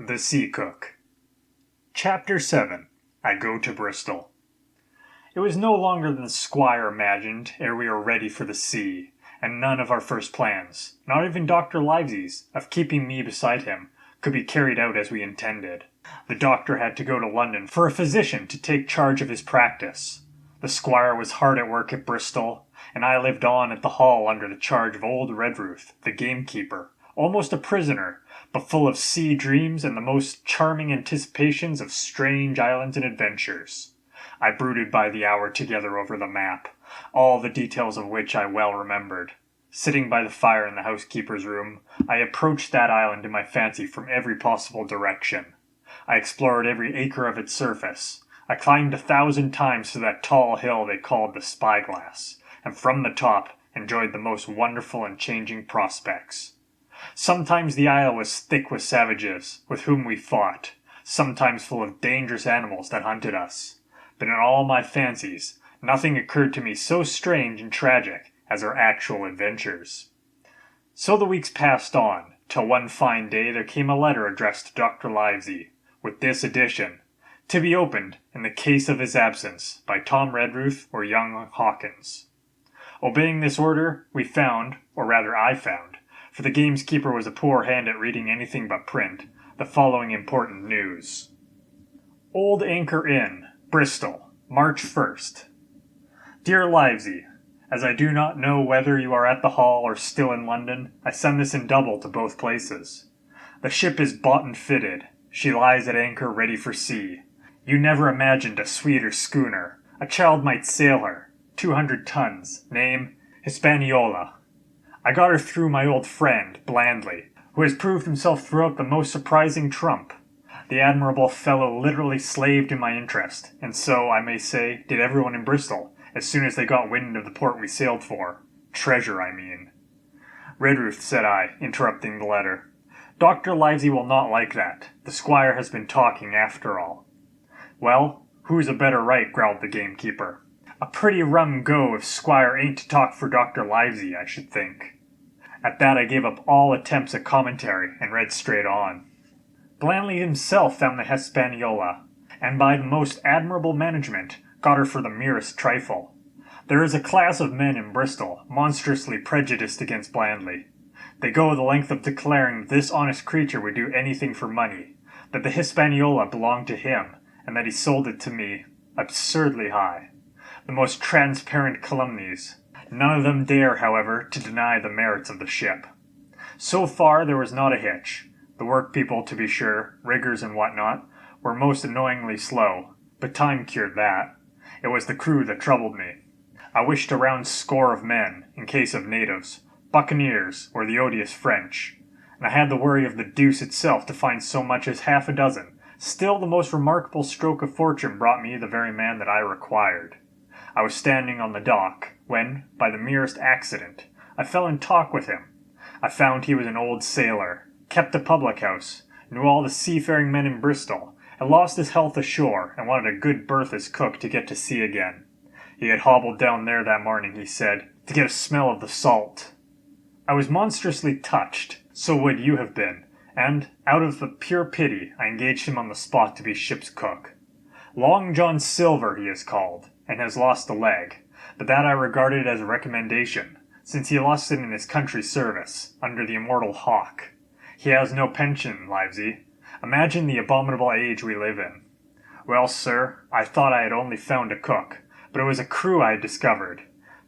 The Sea Cook. Chapter 7. I Go to Bristol. It was no longer than the squire imagined ere we were ready for the sea, and none of our first plans, not even Dr. Livesey's, of keeping me beside him, could be carried out as we intended. The doctor had to go to London for a physician to take charge of his practice. The squire was hard at work at Bristol, and I lived on at the Hall under the charge of old Redruth, the gamekeeper, almost a prisoner, but full of sea dreams and the most charming anticipations of strange islands and adventures. I brooded by the hour together over the map, all the details of which I well remembered. Sitting by the fire in the housekeeper's room, I approached that island in my fancy from every possible direction. I explored every acre of its surface. I climbed 1,000 times to that tall hill they called the Spyglass, and from the top enjoyed the most wonderful and changing prospects. Sometimes the isle was thick with savages, with whom we fought, sometimes full of dangerous animals that hunted us. But in all my fancies, nothing occurred to me so strange and tragic as our actual adventures. So the weeks passed on, till one fine day there came a letter addressed to Dr. Livesey, with this addition, to be opened, in the case of his absence, by Tom Redruth or young Hawkins. Obeying this order, we found, or rather I found, for the gamekeeper was a poor hand at reading anything but print, the following important news. Old Anchor Inn, Bristol, March 1st. Dear Livesey, as I do not know whether you are at the Hall or still in London, I send this in double to both places. The ship is bought and fitted. She lies at anchor ready for sea. You never imagined a sweeter schooner. A child might sail her. 200 tons. Name, Hispaniola. I got her through my old friend, Blandly, who has proved himself throughout the most surprising trump. The admirable fellow literally slaved in my interest, and so, I may say, did everyone in Bristol, as soon as they got wind of the port we sailed for. Treasure, I mean. Redruth, said I, interrupting the letter. Dr. Livesey will not like that. The squire has been talking, after all. Well, who's a better right, growled the gamekeeper. A pretty rum go if squire ain't to talk for Dr. Livesey, I should think. At that I gave up all attempts at commentary, and read straight on. Blandly himself found the Hispaniola, and by the most admirable management got her for the merest trifle. There is a class of men in Bristol monstrously prejudiced against Blandly. They go the length of declaring that this honest creature would do anything for money, that the Hispaniola belonged to him, and that he sold it to me, absurdly high. The most transparent calumnies. None of them dare, however, to deny the merits of the ship. So far there was not a hitch. The work-people, to be sure, riggers and what-not, were most annoyingly slow, but time cured that. It was the crew that troubled me. I wished a round score of men, in case of natives, buccaneers, or the odious French, and I had the worry of the deuce itself to find so much as half a dozen. Still the most remarkable stroke of fortune brought me the very man that I required. I was standing on the dock, when, by the merest accident, I fell in talk with him. I found he was an old sailor, kept a public-house, knew all the seafaring men in Bristol, had lost his health ashore, and wanted a good berth as cook to get to sea again. He had hobbled down there that morning, he said, to get a smell of the salt. I was monstrously touched, so would you have been, and, out of the pure pity, I engaged him on the spot to be ship's cook. Long John Silver he is called, and has lost a leg, but that I regarded as a recommendation, since he lost it in his country's service, under the immortal Hawk. He has no pension, Livesey. Imagine the abominable age we live in. Well, sir, I thought I had only found a cook, but it was a crew I had discovered.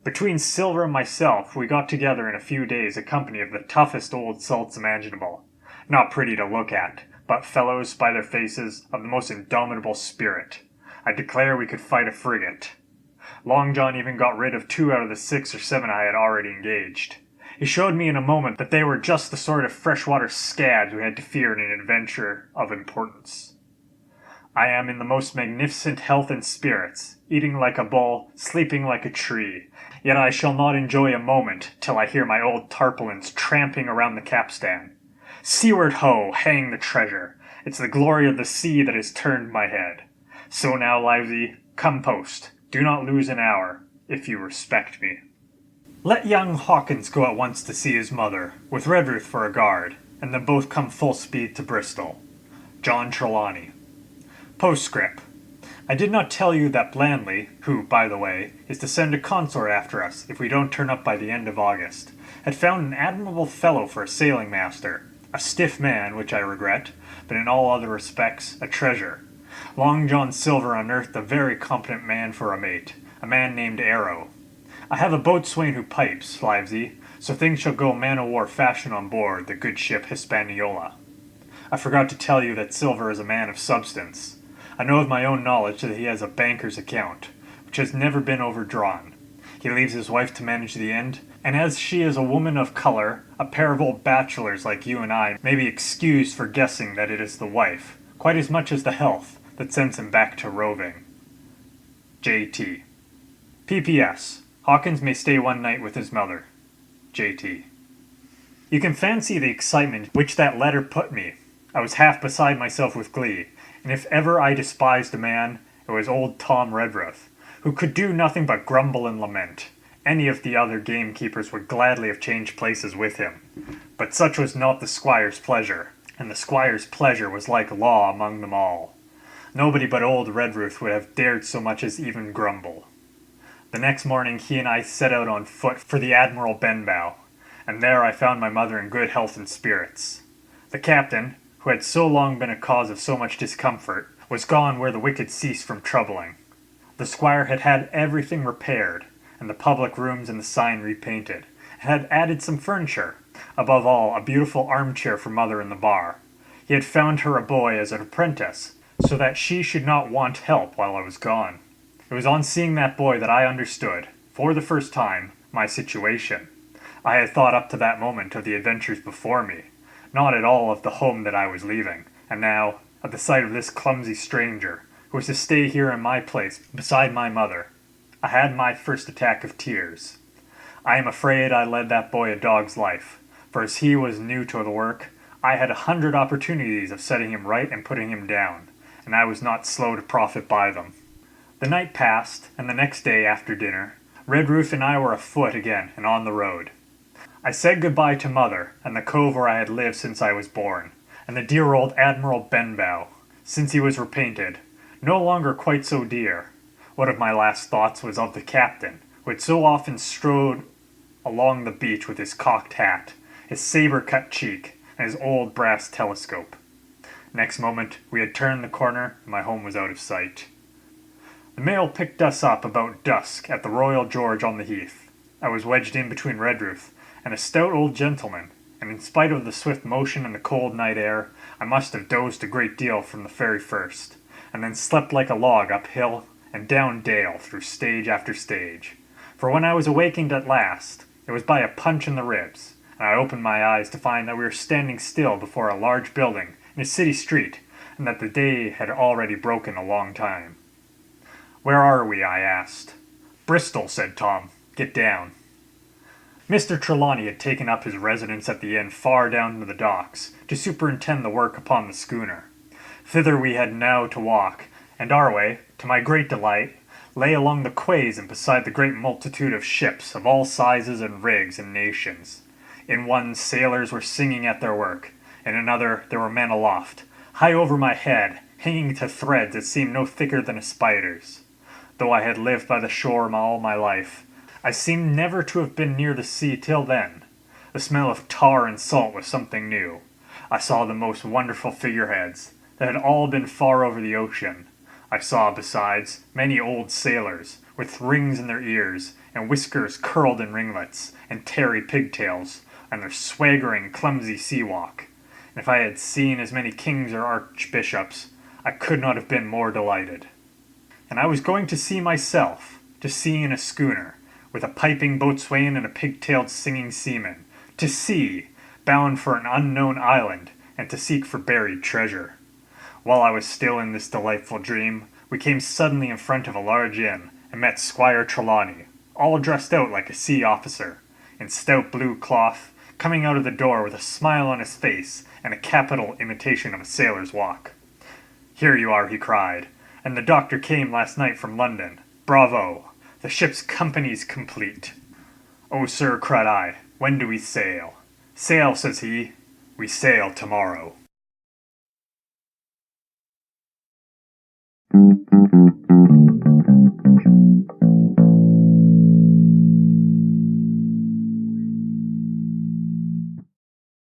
Between Silver and myself, we got together in a few days a company of the toughest old salts imaginable. Not pretty to look at, but fellows, by their faces, of the most indomitable spirit. I declare we could fight a frigate. Long John even got rid of 2 out of the 6 or 7 I had already engaged. He showed me in a moment that they were just the sort of freshwater scads we had to fear in an adventure of importance. I am in the most magnificent health and spirits, eating like a bull, sleeping like a tree, yet I shall not enjoy a moment till I hear my old tarpaulins tramping around the capstan. Seaward ho, hang the treasure! It's the glory of the sea that has turned my head. So now, Livesey, come post. Do not lose an hour, if you respect me. Let young Hawkins go at once to see his mother, with Redruth for a guard, and then both come full speed to Bristol. John Trelawney. Postscript. I did not tell you that Blandley, who, by the way, is to send a consort after us if we don't turn up by the end of August, had found an admirable fellow for a sailing master, a stiff man, which I regret, but in all other respects a treasure. Long John Silver unearthed a very competent man for a mate, a man named Arrow. I have a boatswain who pipes, Livesey, so things shall go man-o'-war fashion on board the good ship Hispaniola. I forgot to tell you that Silver is a man of substance. I know of my own knowledge that he has a banker's account, which has never been overdrawn. He leaves his wife to manage the end, and as she is a woman of color, a pair of old bachelors like you and I may be excused for guessing that it is the wife, quite as much as the health, that sends him back to roving. J.T. P.P.S. Hawkins may stay one night with his mother. J.T. You can fancy the excitement which that letter put me. I was half beside myself with glee, and if ever I despised a man, it was old Tom Redruth, who could do nothing but grumble and lament. Any of the other gamekeepers would gladly have changed places with him. But such was not the squire's pleasure, and the squire's pleasure was like law among them all. Nobody but old Redruth would have dared so much as even grumble. The next morning he and I set out on foot for the Admiral Benbow, and there I found my mother in good health and spirits. The captain, who had so long been a cause of so much discomfort, was gone where the wicked ceased from troubling. The squire had had everything repaired, and the public rooms and the sign repainted, and had added some furniture, above all a beautiful armchair for mother in the bar. He had found her a boy as an apprentice, so that she should not want help while I was gone. It was on seeing that boy that I understood, for the first time, my situation. I had thought up to that moment of the adventures before me, not at all of the home that I was leaving, and now, at the sight of this clumsy stranger, who was to stay here in my place beside my mother, I had my first attack of tears. I am afraid I led that boy a dog's life, for as he was new to the work, I had 100 opportunities of setting him right and putting him down, and I was not slow to profit by them. The night passed, and the next day after dinner, Redruth and I were afoot again and on the road. I said goodbye to mother, and the cove where I had lived since I was born, and the dear old Admiral Benbow, since he was repainted, no longer quite so dear. One of my last thoughts was of the captain, who had so often strode along the beach with his cocked hat, his saber-cut cheek, and his old brass telescope. Next moment we had turned the corner, and my home was out of sight. The mail picked us up about dusk at the Royal George on the Heath. I was wedged in between Redruth and a stout old gentleman, and in spite of the swift motion and the cold night air, I must have dozed a great deal from the very first, and then slept like a log up hill and down dale through stage after stage. For when I was awakened at last, it was by a punch in the ribs, and I opened my eyes to find that we were standing still before a large building in a city street, and that the day had already broken a long time. "Where are we?" I asked. "Bristol," said Tom. "Get down." Mr. Trelawney had taken up his residence at the inn far down to the docks, to superintend the work upon the schooner. Thither we had now to walk, and our way, to my great delight, lay along the quays and beside the great multitude of ships of all sizes and rigs and nations. In one sailors were singing at their work, in another there were men aloft, high over my head, hanging to threads that seemed no thicker than a spider's. Though I had lived by the shore all my life, I seemed never to have been near the sea till then. The smell of tar and salt was something new. I saw the most wonderful figureheads, that had all been far over the ocean. I saw, besides, many old sailors, with rings in their ears, and whiskers curled in ringlets, and tarry pigtails, and their swaggering, clumsy sea-walk. And if I had seen as many kings or archbishops, I could not have been more delighted. And I was going to sea myself, to sea in a schooner, with a piping boatswain and a pig-tailed singing seaman, to sea, bound for an unknown island, and to seek for buried treasure. While I was still in this delightful dream, we came suddenly in front of a large inn, and met Squire Trelawney, all dressed out like a sea officer, in stout blue cloth, coming out of the door with a smile on his face and a capital imitation of a sailor's walk. "Here you are," he cried, "and the doctor came last night from London. Bravo! The ship's company's complete." "Oh, sir," cried I, "when do we sail?" "Sail," says he, "we sail tomorrow."